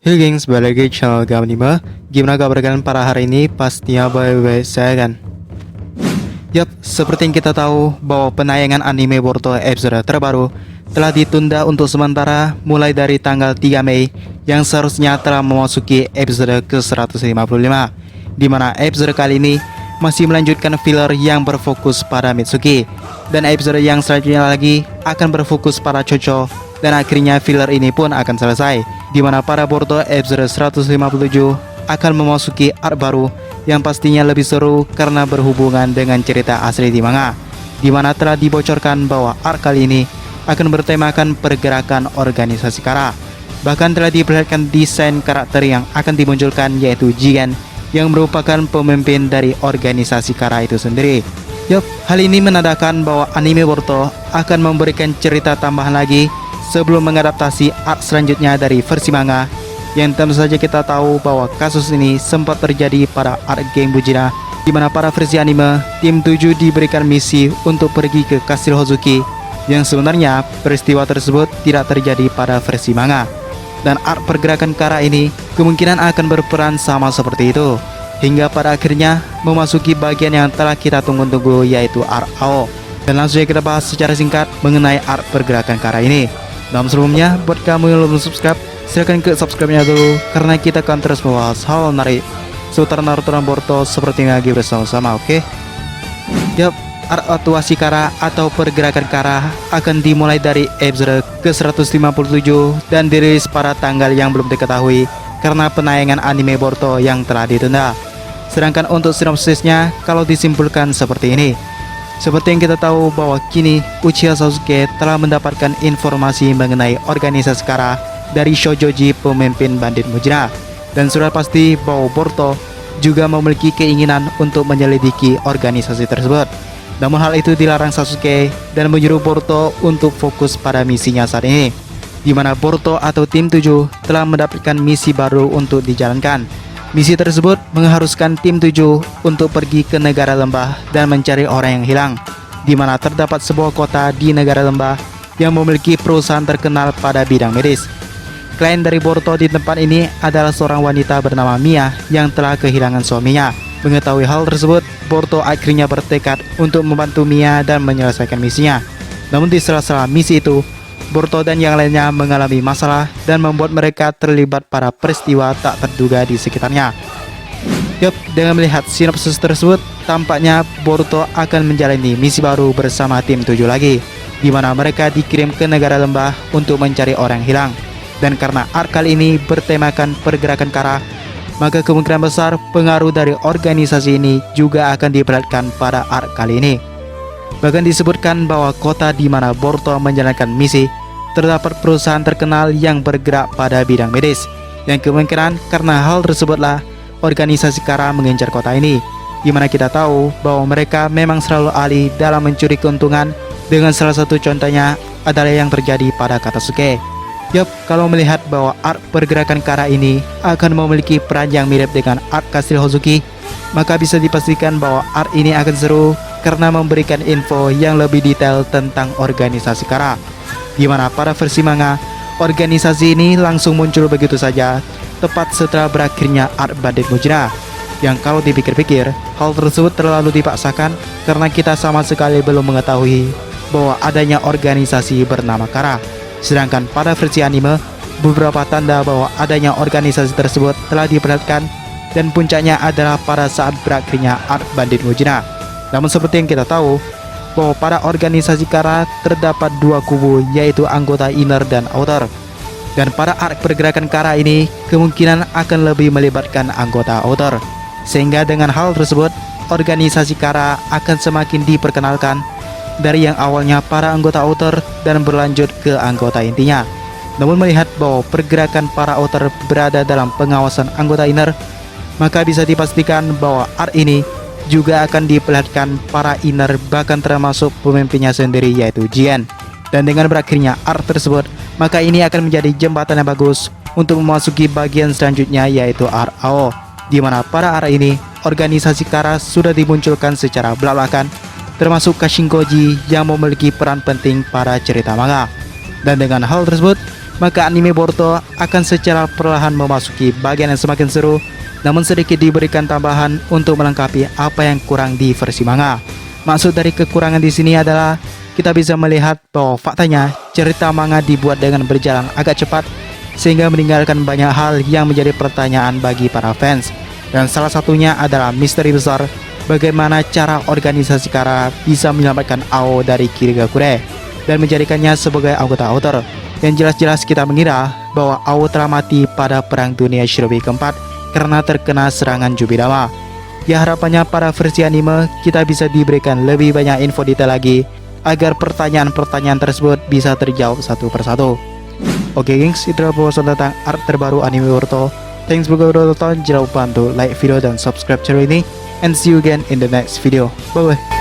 Hey gengs, balik lagi di channel Gam5. Gimana kabar kalian para hari ini? Pastinya baik-baik saya kan. Yap, seperti yang kita tahu bahwa penayangan anime Boruto episode terbaru telah ditunda untuk sementara mulai dari tanggal 3 Mei yang seharusnya telah memasuki episode ke-155, di mana episode kali ini masih melanjutkan filler yang berfokus pada Mitsuki, dan episode yang selanjutnya lagi akan berfokus pada Chocho, dan akhirnya filler ini pun akan selesai, di mana para Boruto episode 157 akan memasuki arc baru yang pastinya lebih seru karena berhubungan dengan cerita asli di manga, di mana telah dibocorkan bahwa arc kali ini akan bertemakan pergerakan organisasi Kara. Bahkan telah diperlihatkan desain karakter yang akan dimunculkan, yaitu Jigen, yang merupakan pemimpin dari organisasi Kara itu sendiri. Yup, hal ini menandakan bahwa anime Boruto akan memberikan cerita tambahan lagi sebelum mengadaptasi arc selanjutnya dari versi manga, yang tentu saja kita tahu bahwa kasus ini sempat terjadi pada arc Geng Bujina, di mana pada versi anime tim 7 diberikan misi untuk pergi ke Kastil Hozuki, yang sebenarnya peristiwa tersebut tidak terjadi pada versi manga. Dan arc pergerakan Kara ini kemungkinan akan berperan sama seperti itu, hingga pada akhirnya memasuki bagian yang telah kita tunggu-tunggu, yaitu arc AO. Dan langsung kita bahas secara singkat mengenai arc pergerakan Kara ini. Namun sebelumnya, buat kamu yang belum subscribe, silahkan ke subscribe-nya dulu, karena kita akan terus membahas hal menarik seputar Naruto dan Boruto seperti yang lagi bersama-sama, oke? Yup, arc atuasi Kara atau pergerakan Kara akan dimulai dari episode ke-157 dan dirilis pada tanggal yang belum diketahui karena penayangan anime Boruto yang telah ditunda. Sedangkan untuk sinopsisnya, kalau disimpulkan seperti ini. Seperti yang kita tahu bahwa kini Uchiha Sasuke telah mendapatkan informasi mengenai organisasi Kara dari Shojoji, pemimpin bandit Mujina, dan sudah pasti bahwa Boruto juga memiliki keinginan untuk menyelidiki organisasi tersebut. Namun hal itu dilarang Sasuke dan menyuruh Boruto untuk fokus pada misinya saat ini, di mana Boruto atau tim 7 telah mendapatkan misi baru untuk dijalankan. Misi tersebut mengharuskan tim 7 untuk pergi ke negara lembah dan mencari orang yang hilang, di mana terdapat sebuah kota di negara lembah yang memiliki perusahaan terkenal pada bidang medis. Klien dari Boruto di tempat ini adalah seorang wanita bernama Mia yang telah kehilangan suaminya. Mengetahui hal tersebut, Boruto akhirnya bertekad untuk membantu Mia dan menyelesaikan misinya. Namun di sela-sela misi itu, Boruto dan yang lainnya mengalami masalah dan membuat mereka terlibat pada peristiwa tak terduga di sekitarnya. Yup, dengan melihat sinopsis tersebut, tampaknya Boruto akan menjalani misi baru bersama tim 7 lagi, di mana mereka dikirim ke negara lembah untuk mencari orang yang hilang. Dan karena arc kali ini bertemakan pergerakan Kara, maka kemungkinan besar pengaruh dari organisasi ini juga akan diperlihatkan pada arc kali ini. Bahkan disebutkan bahwa kota di mana Boruto menjalankan misi terdapat perusahaan terkenal yang bergerak pada bidang medis, yang kemungkinan karena hal tersebutlah organisasi Kara mengincar kota ini, di mana kita tahu bahwa mereka memang selalu ahli dalam mencuri keuntungan, dengan salah satu contohnya adalah yang terjadi pada Katasuke. Yup, kalau melihat bahwa arc pergerakan Kara ini akan memiliki peran yang mirip dengan arc Kastil Hozuki, maka bisa dipastikan bahwa arc ini akan seru karena memberikan info yang lebih detail tentang organisasi Kara, di mana pada versi manga, organisasi ini langsung muncul begitu saja tepat setelah berakhirnya arc bandit Mujina, yang kalau dipikir-pikir hal tersebut terlalu dipaksakan karena kita sama sekali belum mengetahui bahwa adanya organisasi bernama Kara. Sedangkan pada versi anime, beberapa tanda bahwa adanya organisasi tersebut telah diperlihatkan, dan puncaknya adalah pada saat berakhirnya arc bandit Mujina. Namun seperti yang kita tahu bahwa pada organisasi Kara terdapat dua kubu, yaitu anggota inner dan outer. Dan pada arc pergerakan Kara ini kemungkinan akan lebih melibatkan anggota outer, sehingga dengan hal tersebut organisasi Kara akan semakin diperkenalkan dari yang awalnya para anggota outer dan berlanjut ke anggota intinya. Namun melihat bahwa pergerakan para outer berada dalam pengawasan anggota inner, maka bisa dipastikan bahwa arc ini juga akan diperlihatkan para inner, bahkan termasuk pemimpinnya sendiri, yaitu Jigen. Dan dengan berakhirnya arc tersebut, maka ini akan menjadi jembatan yang bagus untuk memasuki bagian selanjutnya, yaitu arc AO, di mana pada arc ini organisasi Kara sudah dimunculkan secara belak-belakan, termasuk Kashinkoji yang memiliki peran penting pada cerita manga. Dan dengan hal tersebut, maka anime Boruto akan secara perlahan memasuki bagian yang semakin seru, namun sedikit diberikan tambahan untuk melengkapi apa yang kurang di versi manga. Maksud dari kekurangan di sini adalah kita bisa melihat bahwa faktanya cerita manga dibuat dengan berjalan agak cepat sehingga meninggalkan banyak hal yang menjadi pertanyaan bagi para fans. Dan salah satunya adalah misteri besar bagaimana cara organisasi Kara bisa menyelamatkan Ao dari Kirigakure dan menjadikannya sebagai anggota outer. Yang jelas-jelas kita mengira bahwa Ao telah mati pada Perang Dunia Shinobi keempat karena terkena serangan Jubidama. Ya, harapannya pada versi anime kita bisa diberikan lebih banyak info detail lagi agar pertanyaan-pertanyaan tersebut bisa terjawab satu persatu. Oke gengs, itu adalah pembahasan tentang art terbaru anime Boruto. Thanks for udah nonton, jangan lupa untuk like video dan subscribe channel ini, and see you again in the next video. Bye bye.